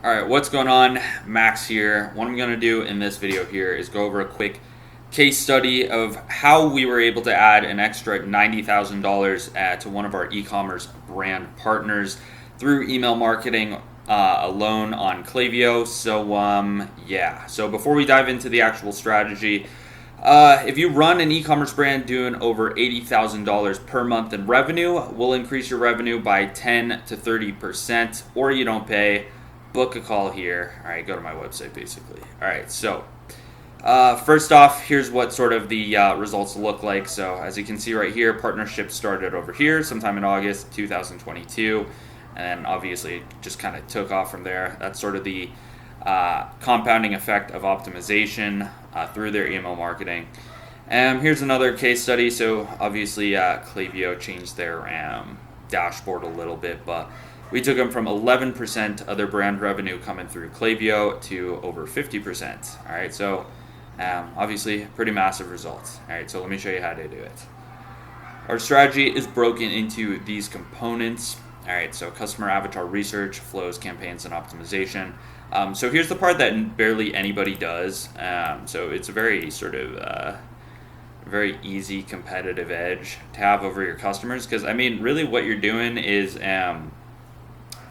All right, what's going on? Max here. What I'm going to do in this video here is go over a quick case study of how we were able to add an extra $90,000 to one of our e-commerce brand partners through email marketing alone on Klaviyo. So before we dive into the actual strategy, if you run an e-commerce brand doing over $80,000 per month in revenue, we'll increase your revenue by 10 to 30%, or you don't pay. Book a call here. All right, go to my website basically. All right, so first off, here's what sort of the results look like. So as you can see right here, partnership started over here sometime in August 2022, and obviously it just kind of took off from there. That's sort of the compounding effect of optimization through their email marketing. Here's another case study. So obviously Klaviyo changed their dashboard a little bit, but we took them from 11% of their brand revenue coming through Klaviyo to over 50%. All right, so obviously pretty massive results. All right, so let me show you how to do it. Our strategy is broken into these components. All right, so customer avatar research, flows, campaigns, and optimization. So here's the part that barely anybody does. So it's a very sort of very easy competitive edge to have over your customers, because I mean, really what you're doing is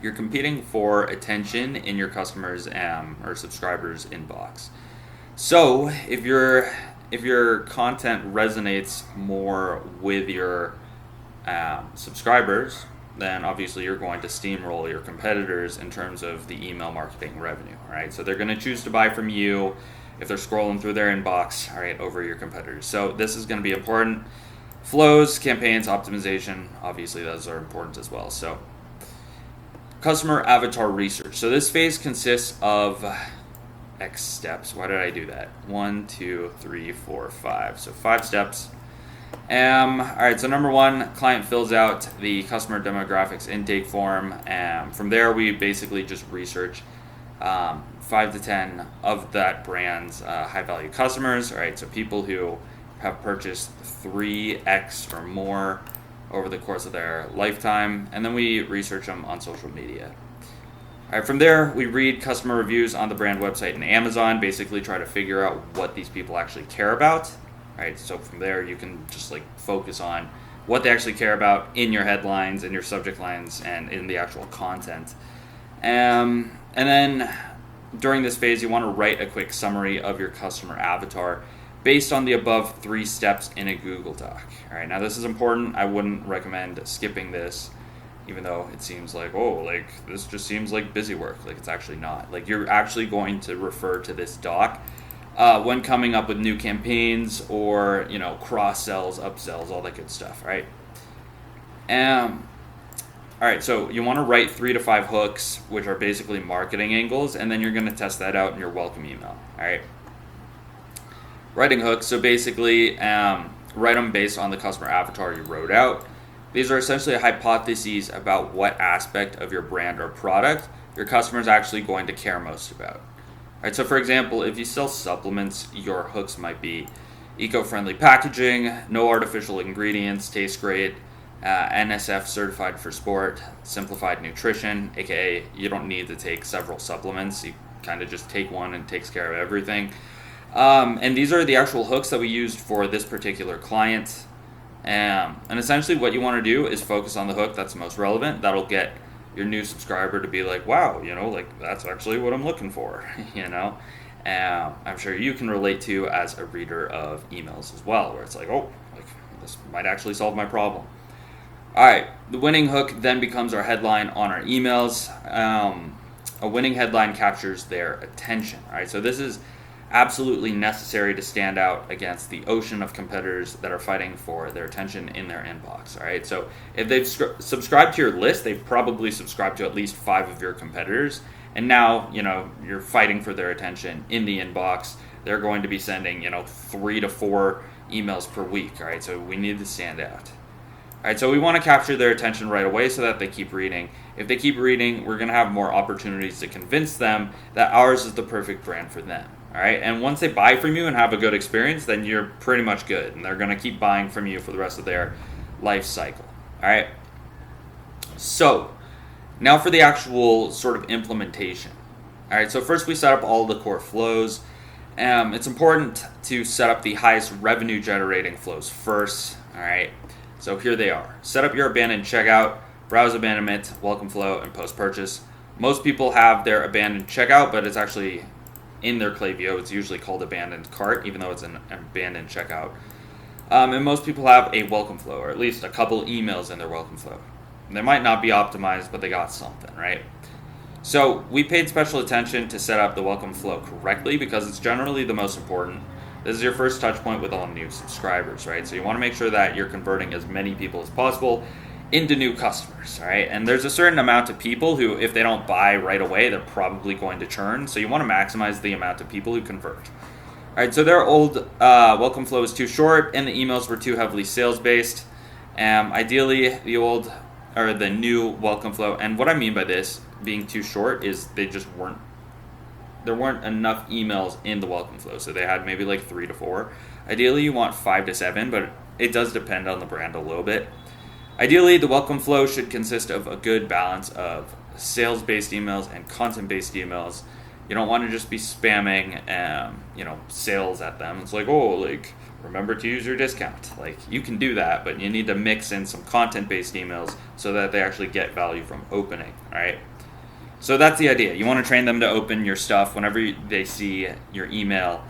you're competing for attention in your customers' or subscribers' inbox. So if your content resonates more with your subscribers, then obviously you're going to steamroll your competitors in terms of the email marketing revenue. All right, so they're going to choose to buy from you if they're scrolling through their inbox, all right, over your competitors. So this is going to be important. Flows, campaigns, optimization, obviously those are important as well. So customer avatar research. So this phase consists of X steps. Why did I do that? 1, 2, 3, 4, 5. So 5 steps. All right, so number 1, client fills out the customer demographics intake form. From there, we basically just research 5 to 10 of that brand's high-value customers. All right, so people who have purchased 3x or more over the course of their lifetime, and then we research them on social media. All right, from there, we read customer reviews on the brand website and Amazon, basically try to figure out what these people actually care about. All right, so from there, you can just like focus on what they actually care about in your headlines, in your subject lines, and in the actual content. And then during this phase, you want to write a quick summary of your customer avatar based on the above 3 steps in a Google Doc. All right, now this is important. I wouldn't recommend skipping this, even though it seems like, oh, like this just seems like busy work. Like it's actually not. Like you're actually going to refer to this doc when coming up with new campaigns or, you know, cross sells, upsells, all that good stuff, right? All right, so you want to write 3 to 5 hooks, which are basically marketing angles, and then you're going to test that out in your welcome email. All right. Writing hooks, so basically write them based on the customer avatar you wrote out. These are essentially hypotheses about what aspect of your brand or product your customer is actually going to care most about. All right, so for example, if you sell supplements, your hooks might be eco-friendly packaging, no artificial ingredients, tastes great, NSF certified for sport, simplified nutrition, aka you don't need to take several supplements, you kind of just take one and it takes care of everything. And these are the actual hooks that we used for this particular client. And essentially what you want to do is focus on the hook that's most relevant. That'll get your new subscriber to be like, wow, you know, like that's actually what I'm looking for, you know. I'm sure you can relate to as a reader of emails as well, where it's like, oh, like this might actually solve my problem. All right, the winning hook then becomes our headline on our emails. A winning headline captures their attention. All right, so this is absolutely necessary to stand out against the ocean of competitors that are fighting for their attention in their inbox. All right, so if they've subscribed to your list, they've probably subscribed to at least 5 of your competitors, and now, you know, you're fighting for their attention in the inbox. They're going to be sending, you know, 3 to 4 emails per week. All right, so we need to stand out. All right, so we want to capture their attention right away so that they keep reading. If they keep reading, we're going to have more opportunities to convince them that ours is the perfect brand for them. All right, and once they buy from you and have a good experience, then you're pretty much good, and they're going to keep buying from you for the rest of their life cycle. All right, so now for the actual sort of implementation. All right, so first we set up all the core flows. It's important to set up the highest revenue generating flows first. All right, so here they are. Set up your abandoned checkout, browse abandonment, welcome flow, and post purchase. Most people have their abandoned checkout, but it's actually in their Klaviyo. It's usually called abandoned cart, even though it's an abandoned checkout. And most people have a welcome flow, or at least a couple emails in their welcome flow. They might not be optimized, but they got something, right? So we paid special attention to set up the welcome flow correctly because it's generally the most important. This is your first touch point with all new subscribers, right? So you want to make sure that you're converting as many people as possible into new customers, right? And there's a certain amount of people who, if they don't buy right away, they're probably going to churn. So you want to maximize the amount of people who convert. All right, so their old welcome flow is too short and the emails were too heavily sales based. Ideally, the new welcome flow, and what I mean by this being too short is there weren't enough emails in the welcome flow. So they had maybe like 3 to 4. Ideally, you want 5 to 7, but it does depend on the brand a little bit. Ideally, the welcome flow should consist of a good balance of sales-based emails and content-based emails. You don't want to just be spamming, sales at them. It's like, remember to use your discount. Like, you can do that, but you need to mix in some content-based emails so that they actually get value from opening, all right? So that's the idea. You want to train them to open your stuff whenever they see your email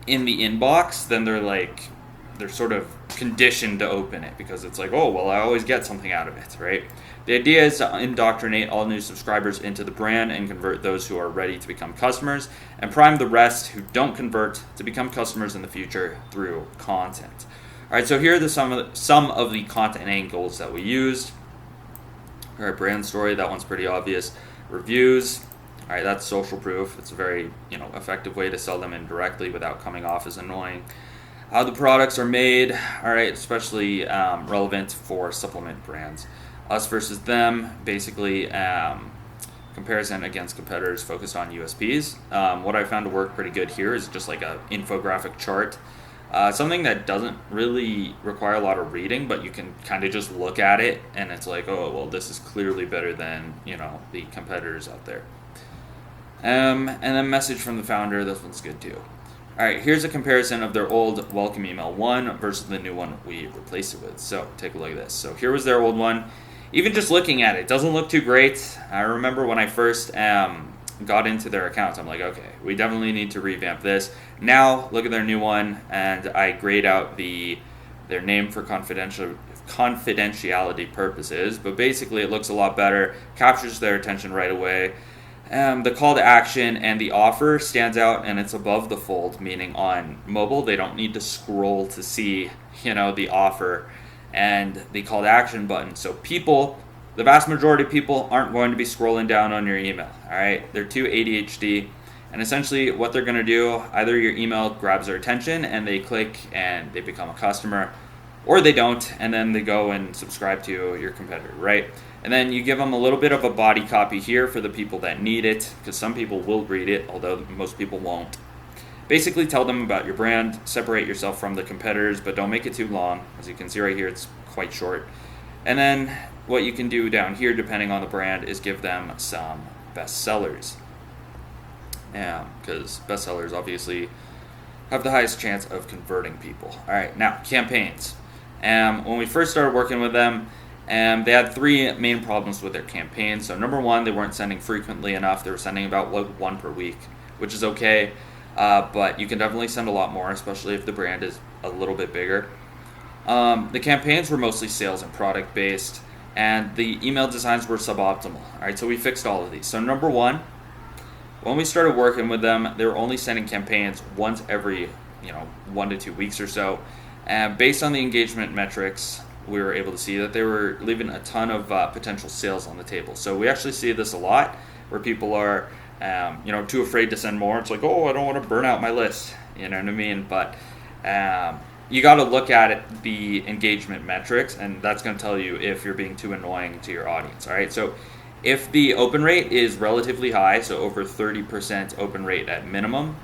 in the inbox. Then they're sort of conditioned to open it because it's like, I always get something out of it, right? The idea is to indoctrinate all new subscribers into the brand and convert those who are ready to become customers and prime the rest who don't convert to become customers in the future through content. All right, so here are some of the content angles that we used. All right, brand story, that one's pretty obvious. Reviews, all right, that's social proof. It's a very effective way to sell them indirectly without coming off as annoying. How the products are made, all right, especially relevant for supplement brands. Us versus them, basically comparison against competitors focused on USPs. What I found to work pretty good here is just like an infographic chart. Something that doesn't really require a lot of reading, but you can kind of just look at it and it's like, this is clearly better than, the competitors out there. And then message from the founder, this one's good too. All right, here's a comparison of their old welcome email 1 versus the new one we replaced it with. So take a look at this. So here was their old one. Even just looking at it, doesn't look too great. I remember when I first got into their accounts, I'm like, okay, we definitely need to revamp this. Now look at their new one, and I grayed out their name for confidentiality purposes, but basically it looks a lot better, captures their attention right away. The call to action and the offer stands out, and it's above the fold, meaning on mobile they don't need to scroll to see the offer and the call to action button. So the vast majority of people aren't going to be scrolling down on your email. All right, they're too ADHD, and essentially what they're going to do, either your email grabs their attention and they click and they become a customer, or they don't and then they go and subscribe to your competitor, right? And then you give them a little bit of a body copy here for the people that need it, because some people will read it, although most people won't. Basically tell them about your brand, separate yourself from the competitors, but don't make it too long. As you can see right here, it's quite short. And then what you can do down here, depending on the brand, is give them some bestsellers. Because bestsellers obviously have the highest chance of converting people. All right, now campaigns. When we first started working with them, they had 3 main problems with their campaigns. So number 1, they weren't sending frequently enough. They were sending about 1 per week, which is okay. But you can definitely send a lot more, especially if the brand is a little bit bigger. The campaigns were mostly sales and product based, and the email designs were suboptimal. All right, so we fixed all of these. So number 1, when we started working with them, they were only sending campaigns once every 1 to 2 weeks or so. And based on the engagement metrics, we were able to see that they were leaving a ton of potential sales on the table. So we actually see this a lot, where people are too afraid to send more. It's like, I don't want to burn out my list. You know what I mean? But you got to look at it, the engagement metrics, and that's going to tell you if you're being too annoying to your audience. All right. So if the open rate is relatively high, so over 30% open rate at minimum,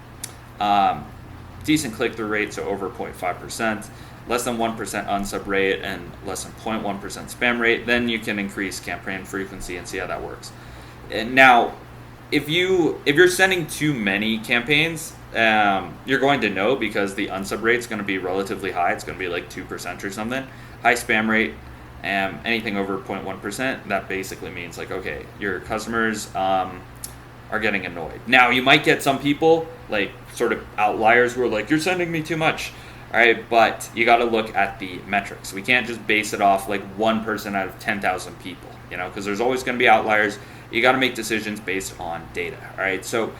decent click-through rate, so over 0.5%, less than 1% unsub rate, and less than 0.1% spam rate, then you can increase campaign frequency and see how that works. And now, if you're sending too many campaigns, you're going to know because the unsub rate is going to be relatively high. It's going to be like 2% or something. High spam rate, anything over 0.1%. That basically means like, okay, your customers are getting annoyed. Now you might get some people like sort of outliers who are like, you're sending me too much. All right, but you got to look at the metrics. We can't just base it off like one person out of 10,000 people, because there's always going to be outliers. You got to make decisions based on data. All right, so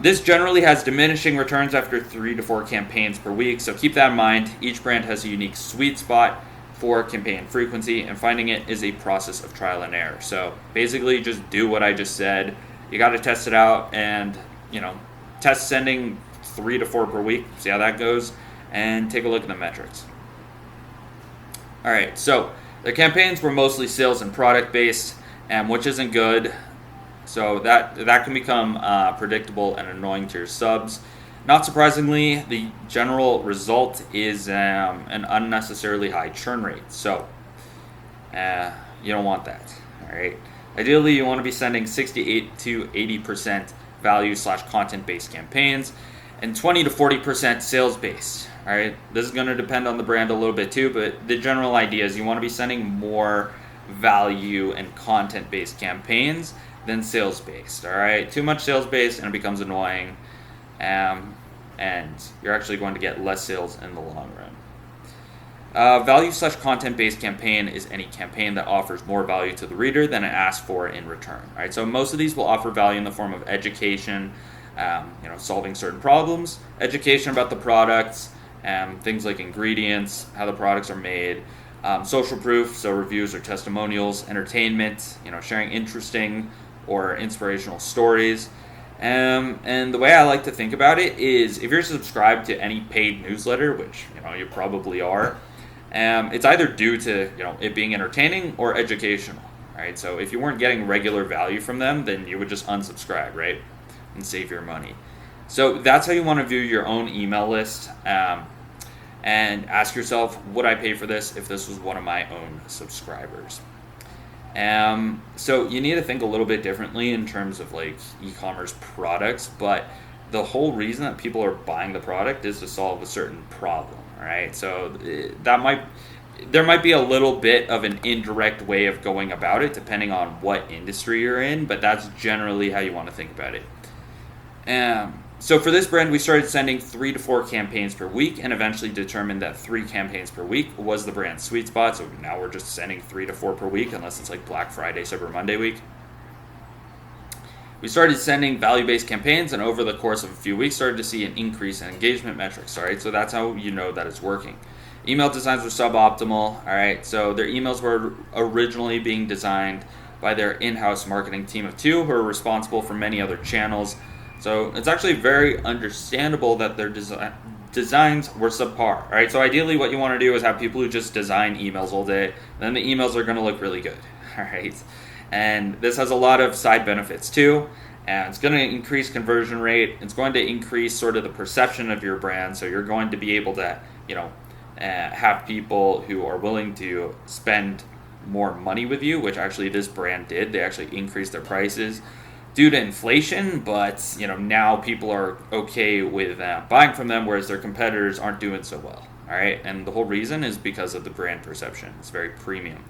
this generally has diminishing returns after 3 to 4 campaigns per week. So keep that in mind. Each brand has a unique sweet spot for campaign frequency, and finding it is a process of trial and error. So basically, just do what I just said. You got to test it out, and test sending 3 to 4 per week. See how that goes. And take a look at the metrics. All right, so the campaigns were mostly sales and product based, which isn't good. So that can become predictable and annoying to your subs. Not surprisingly, the general result is an unnecessarily high churn rate. So you don't want that. All right. Ideally, you want to be sending 68 to 80% value/content based campaigns, and 20 to 40% sales based. All right, this is going to depend on the brand a little bit too, but the general idea is you want to be sending more value and content based campaigns than sales based. All right, too much sales based and it becomes annoying, and you're actually going to get less sales in the long run. Value/content based campaign is any campaign that offers more value to the reader than it asks for in return. All right, so most of these will offer value in the form of education, solving certain problems, education about the products, things like ingredients, how the products are made, social proof, so reviews or testimonials, entertainment, sharing interesting or inspirational stories. And the way I like to think about it is if you're subscribed to any paid newsletter, which you probably are, it's either due to it being entertaining or educational. Right? So if you weren't getting regular value from them, then you would just unsubscribe, right? And save your money. So that's how you want to view your own email list, and ask yourself, would I pay for this if this was one of my own subscribers? So you need to think a little bit differently in terms of like e-commerce products, but the whole reason that people are buying the product is to solve a certain problem, right? So there might be a little bit of an indirect way of going about it depending on what industry you're in, but that's generally how you want to think about it. So for this brand, we started sending 3 to 4 campaigns per week and eventually determined that 3 campaigns per week was the brand's sweet spot. So now we're just sending 3 to 4 per week unless it's like Black Friday, Cyber Monday week. We started sending value-based campaigns, and over the course of a few weeks started to see an increase in engagement metrics. All right, so that's how you know that it's working. Email designs were suboptimal. All right, so their emails were originally being designed by their in-house marketing team of 2 who are responsible for many other channels. So it's actually very understandable that their designs were subpar. All right, so ideally what you want to do is have people who just design emails all day. Then the emails are going to look really good. All right, and this has a lot of side benefits too. And it's going to increase conversion rate. It's going to increase sort of the perception of your brand. So you're going to be able to, have people who are willing to spend more money with you, which actually this brand did. They actually increased their prices due to inflation, but now people are okay with buying from them, whereas their competitors aren't doing so well. All right, and the whole reason is because of the brand perception. It's very premium.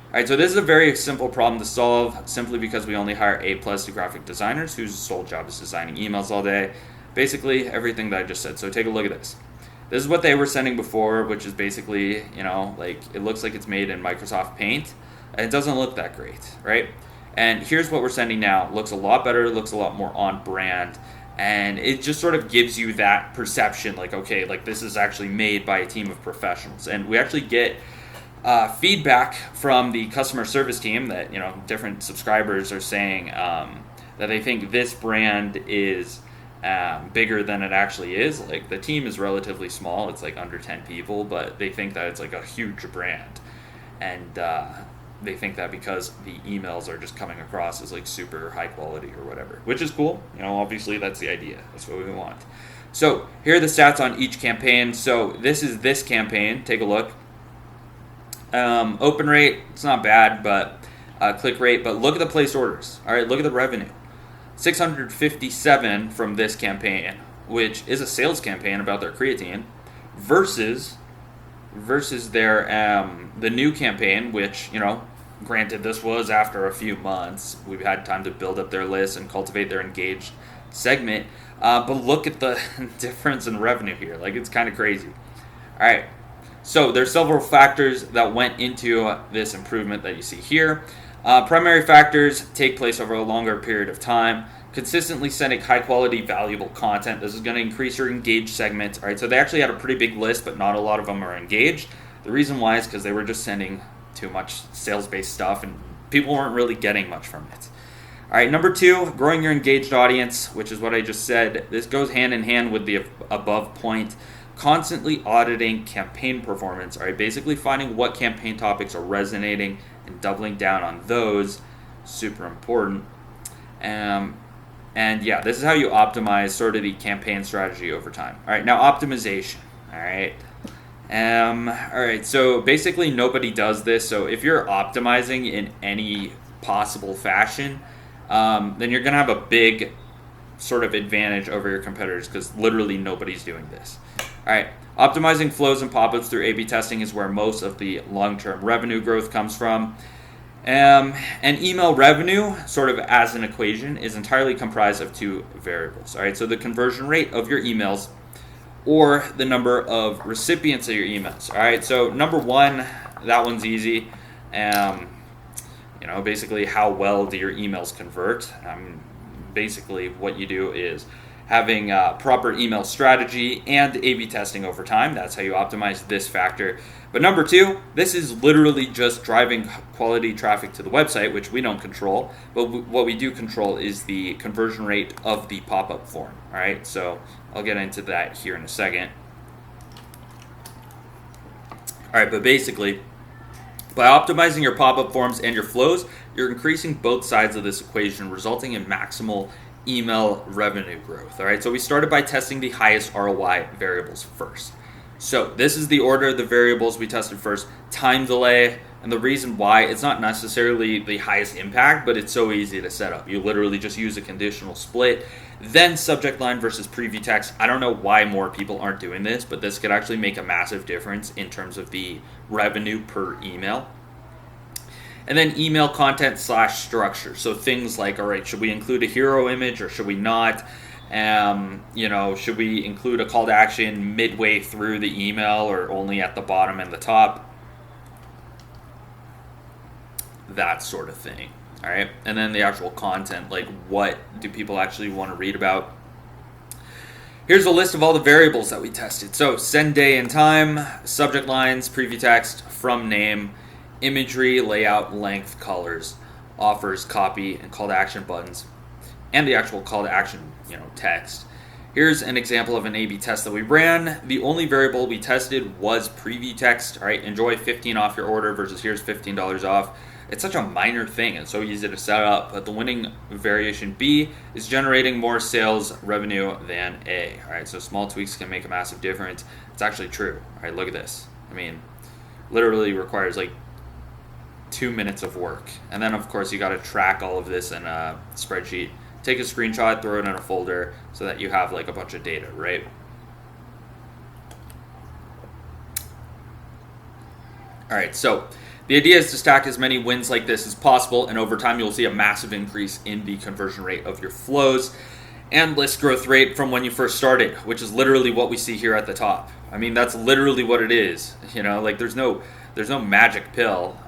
All right, so this is a very simple problem to solve, simply because we only hire A+ graphic designers whose sole job is designing emails all day. Basically everything that I just said. So take a look at this. This is what they were sending before, which is basically, like it looks like it's made in Microsoft Paint. And it doesn't look that great, right? And here's what we're sending now. It looks a lot better, it looks a lot more on brand, and it just sort of gives you that perception like, okay, like this is actually made by a team of professionals. And we actually get feedback from the customer service team that, different subscribers are saying that they think this brand is bigger than it actually is. Like the team is relatively small, it's like under 10 people, but they think that it's like a huge brand. And they think that because the emails are just coming across as like super high quality or whatever, which is cool. Obviously that's the idea. That's what we want. So here are the stats on each campaign. So this is this campaign. Take a look. Open rate, it's not bad, but click rate, but look at the placed orders. All right, look at the revenue. 657 from this campaign, which is a sales campaign about their creatine, versus their the new campaign, which, granted, this was after a few months. We've had time to build up their list and cultivate their engaged segment. But look at the difference in revenue here. Like, it's kind of crazy. All right. So there's several factors that went into this improvement that you see here. Primary factors take place over a longer period of time. Consistently sending high quality, valuable content. This is going to increase your engaged segment. All right, so they actually had a pretty big list, but not a lot of them are engaged. The reason why is because they were just sending too much sales-based stuff, and people weren't really getting much from it. All right, number 2, growing your engaged audience, which is what I just said. This goes hand in hand with the above point. Constantly auditing campaign performance. All right, basically finding what campaign topics are resonating and doubling down on those. Super important. And yeah, this is how you optimize sort of the campaign strategy over time. All right, now optimization. All right. All right, so basically nobody does this. So if you're optimizing in any possible fashion, then you're going to have a big sort of advantage over your competitors because literally nobody's doing this. All right, optimizing flows and pop-ups through A/B testing is where most of the long-term revenue growth comes from. And email revenue, sort of as an equation, is entirely comprised of 2 variables. All right, so the conversion rate of your emails or the number of recipients of your emails. All right, so number 1, that one's easy. Basically how well do your emails convert? Basically what you do is having proper email strategy and A/B testing over time. That's how you optimize this factor. But number 2, this is literally just driving quality traffic to the website, which we don't control. But what we do control is the conversion rate of the pop-up form. All right, so I'll get into that here in a second. All right, but basically, by optimizing your pop-up forms and your flows, you're increasing both sides of this equation, resulting in maximal email revenue growth. All right, so we started by testing the highest ROI variables first. So this is the order of the variables we tested first. Time delay, and the reason why, it's not necessarily the highest impact, but it's so easy to set up. You literally just use a conditional split. Then subject line versus preview text. I don't know why more people aren't doing this, but this could actually make a massive difference in terms of the revenue per email. And then email content / structure. So things like, all right, should we include a hero image or should we not? Should we include a call to action midway through the email or only at the bottom and the top? That sort of thing. All right. And then the actual content, like what do people actually want to read about? Here's a list of all the variables that we tested. So send day and time, subject lines, preview text, from name, imagery, layout, length, colors, offers, copy, and call to action buttons, and the actual call to action, text. Here's an example of an A/B test that we ran. The only variable we tested was preview text. All right, enjoy 15 off your order versus here's $15 off. It's such a minor thing and so easy to set up, but the winning variation B is generating more sales revenue than A. All right, so small tweaks can make a massive difference. It's actually true. All right, look at this. Literally requires like 2 minutes of work. And then of course you got to track all of this in a spreadsheet. Take a screenshot, throw it in a folder so that you have like a bunch of data, right? All right, so the idea is to stack as many wins like this as possible, and over time you'll see a massive increase in the conversion rate of your flows and list growth rate from when you first started, which is literally what we see here at the top. That's literally what it is. There's no magic pill.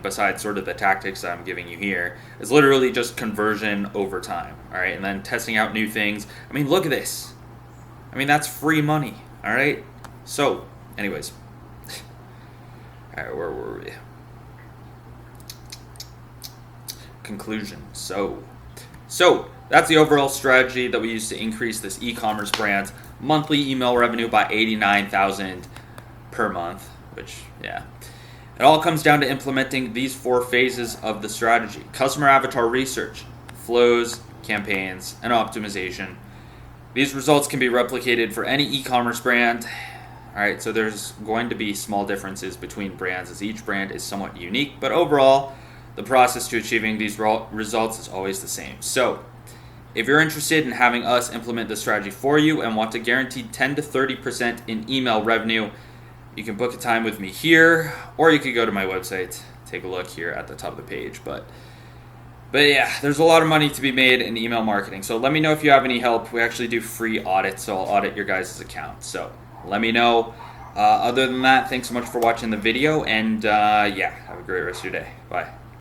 Besides sort of the tactics that I'm giving you here, it's literally just conversion over time. All right, and then testing out new things. Look at this. That's free money. All right. So, anyways, all right, where were we? Conclusion. So that's the overall strategy that we use to increase this e-commerce brand's monthly email revenue by $89,000 per month. Which, yeah. It all comes down to implementing these 4 phases of the strategy: customer avatar research, flows, campaigns, and optimization. These results can be replicated for any e-commerce brand. All right, so there's going to be small differences between brands as each brand is somewhat unique, but overall, the process to achieving these results is always the same. So if you're interested in having us implement this strategy for you and want to guarantee 10 to 30% in email revenue, you can book a time with me here, or you could go to my website, take a look here at the top of the page. But yeah, there's a lot of money to be made in email marketing. So let me know if you have any help. We actually do free audits, so I'll audit your guys' account. So let me know. Other than that, thanks so much for watching the video, and yeah, have a great rest of your day. Bye.